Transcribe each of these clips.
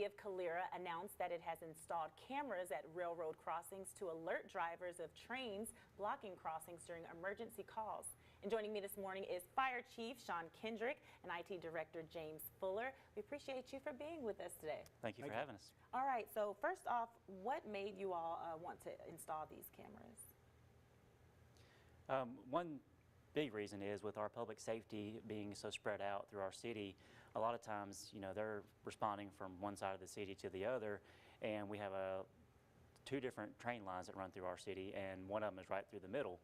city of Calera announced that it has installed cameras at railroad crossings to alert drivers of trains blocking crossings during emergency calls. And joining me this morning is Fire Chief Sean Kendrick and IT Director James Fuller. We appreciate you for being with us today. Thank you for having us. All right, so first off, what made you all want to install these cameras? One big reason is with our public safety being so spread out through our city, a lot of times, they're responding from one side of the city to the other, and we have two different train lines that run through our city, and one of them is right through the middle.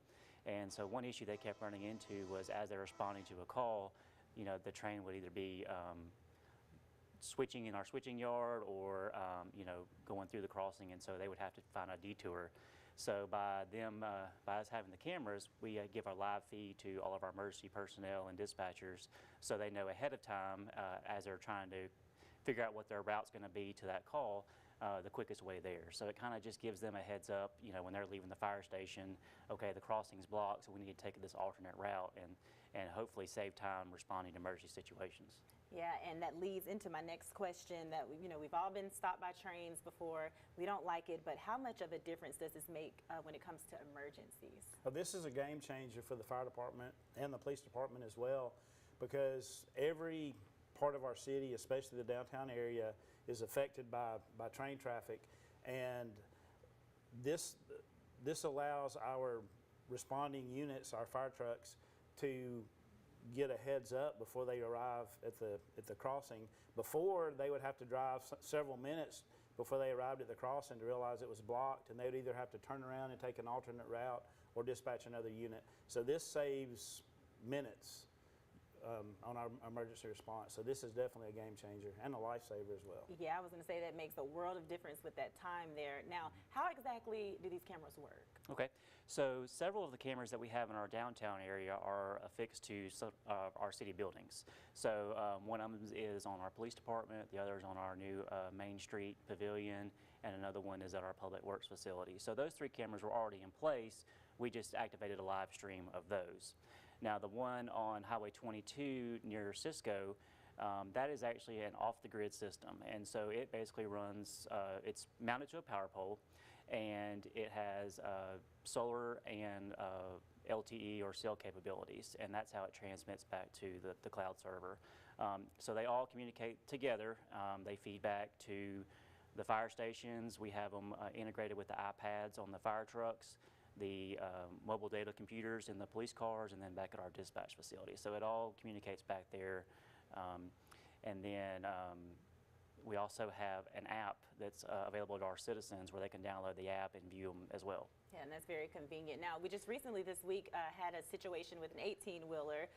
And so one issue they kept running into was as they're responding to a call, the train would either be switching in our switching yard or going through the crossing, and so they would have to find a detour. So by us having the cameras, we give our live feed to all of our emergency personnel and dispatchers, so they know ahead of time as they're trying to figure out what their route's going to be to that call, the quickest way there. So it kind of just gives them a heads up, when they're leaving the fire station, okay, the crossing's blocked, so we need to take this alternate route and hopefully save time responding to emergency situations. Yeah, and that leads into my next question that we've all been stopped by trains before. We don't like it, but how much of a difference does this make when it comes to emergencies? Well, this is a game changer for the fire department and the police department as well, because every part of our city, especially the downtown area, is affected by train traffic, and this allows our responding units, our fire trucks, to get a heads up before they arrive at the crossing. Before, they would have to drive several minutes before they arrived at the crossing to realize it was blocked, and they would either have to turn around and take an alternate route or dispatch another unit. So this saves minutes on our emergency response. So this is definitely a game changer and a lifesaver as well. Yeah, I was going to say that makes a world of difference with that time there. Now, how exactly do these cameras work? Okay, so several of the cameras that we have in our downtown area are affixed to our city buildings. So one of them is on our police department, the other is on our new Main Street Pavilion, and another one is at our Public Works facility. So those three cameras were already in place. We just activated a live stream of those. Now the one on Highway 22 near Cisco, that is actually an off-the-grid system, and so it basically runs, it's mounted to a power pole, and it has solar and LTE or cell capabilities, and that's how it transmits back to the cloud server. So they all communicate together. They feed back to the fire stations. We have them integrated with the iPads on the fire trucks, the mobile data computers in the police cars, and then back at our dispatch facility. So it all communicates back there. And then we also have an app that's available to our citizens where they can download the app and view them as well. Yeah, and that's very convenient. Now, we just recently this week had a situation with an 18-wheeler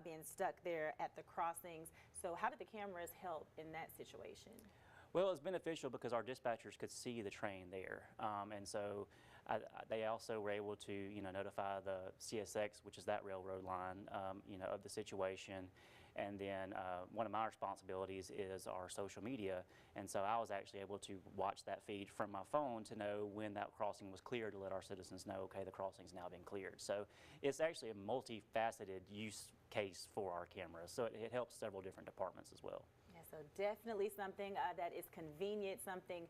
being stuck there at the crossings. So how did the cameras help in that situation? Well, it's beneficial because our dispatchers could see the train there, and so they also were able to, notify the CSX, which is that railroad line, of the situation. And then one of my responsibilities is our social media, and so I was actually able to watch that feed from my phone to know when that crossing was cleared to let our citizens know, okay, the crossing's now been cleared. So it's actually a multifaceted use case for our cameras, so it helps several different departments as well. Yeah, so definitely something that is convenient, something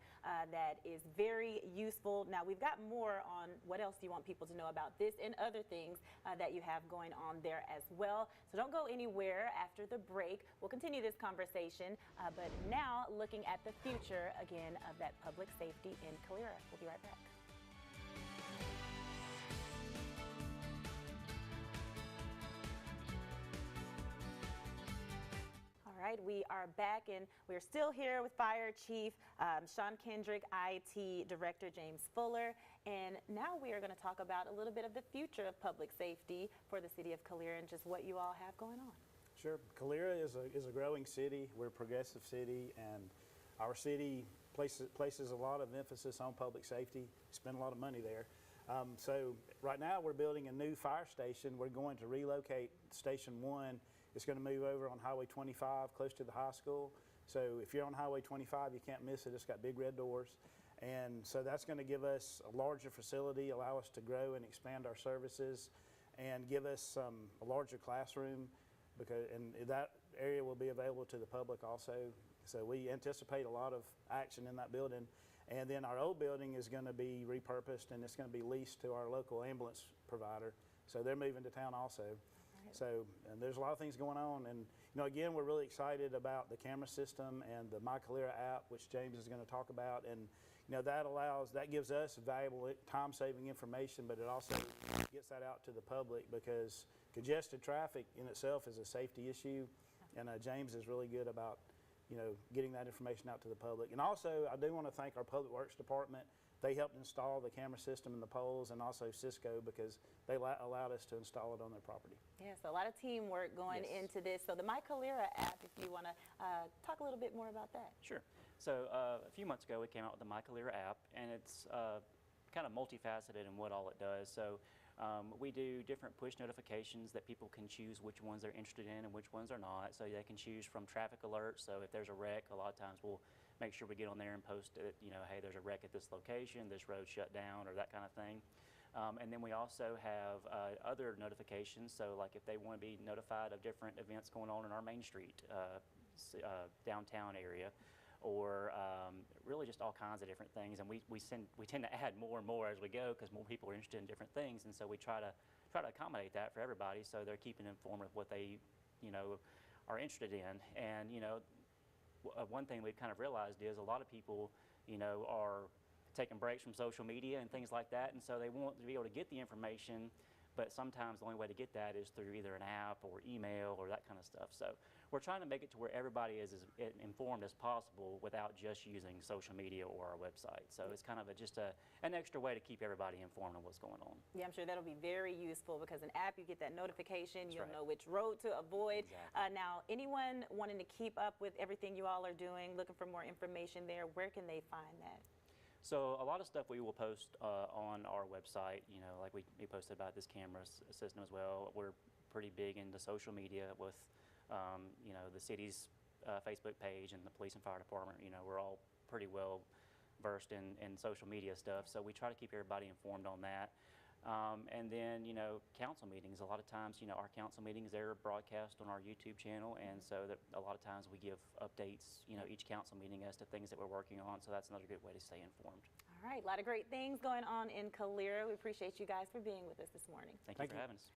that is very useful. Now, we've got more on what else do you want people to know about this and other things that you have going on there as well. So don't go anywhere after the break. We'll continue this conversation, but now looking at the future again of that public safety in Calera. We'll be right back. All right, we are back, and we're still here with Fire Chief Sean Kendrick, IT Director James Fuller, and now we are going to talk about a little bit of the future of public safety for the city of Calera and just what you all have going on. Sure. Calera is a growing city. We're a progressive city, and our city places a lot of emphasis on public safety. We spend a lot of money there. So right now we're building a new fire station. We're going to relocate Station 1. It's going to move over on Highway 25 close to the high school. So if you're on Highway 25, you can't miss it. It's got big red doors. And so that's going to give us a larger facility, allow us to grow and expand our services, and give us a larger classroom, and that area will be available to the public also. So we anticipate a lot of action in that building. And then our old building is going to be repurposed, and it's going to be leased to our local ambulance provider. So they're moving to town also. So and there's a lot of things going on. And, again, we're really excited about the camera system and the My Calera app, which James is going to talk about. And, that gives us valuable time-saving information, but it also gets that out to the public, because congested traffic in itself is a safety issue. And James is really good about, getting that information out to the public. And also, I do want to thank our Public Works Department. They helped install the camera system and the poles, and also Cisco, because they allowed us to install it on their property. Yes, a lot of teamwork going into this. So the My Calera app, if you want to talk a little bit more about that. Sure. So a few months ago, we came out with the My Calera app, and it's kind of multifaceted in what all it does. So we do different push notifications that people can choose which ones they're interested in and which ones are not. So they can choose from traffic alerts. So if there's a wreck, a lot of times we'll make sure we get on there and post it, hey, there's a wreck at this location, this road shut down, or that kind of thing. And then we also have other notifications. So like if they want to be notified of different events going on in our Main Street downtown area, or really just all kinds of different things. And we tend to add more and more as we go, because more people are interested in different things, and so we try to accommodate that for everybody, so they're keeping informed of what they are interested in. And one thing we've kind of realized is a lot of people are taking breaks from social media and things like that, and so they want to be able to get the information, but sometimes the only way to get that is through either an app or email or that kind of stuff. So we're trying to make it to where everybody is as informed as possible without just using social media or our website. So it's kind of just an extra way to keep everybody informed of what's going on. Yeah, I'm sure that'll be very useful, because an app, you get that notification, That's you'll right. know which road to avoid. Exactly. Now, anyone wanting to keep up with everything you all are doing, looking for more information there, where can they find that? So a lot of stuff we will post on our website, like we posted about this camera system as well. We're pretty big into social media with, the city's Facebook page and the police and fire department. We're all pretty well versed in social media stuff, so we try to keep everybody informed on that. And then, council meetings. A lot of times, our council meetings, they're broadcast on our YouTube channel, and so that a lot of times we give updates, each council meeting as to things that we're working on, so that's another good way to stay informed. All right, a lot of great things going on in Calera. We appreciate you guys for being with us this morning. Thank you for having us.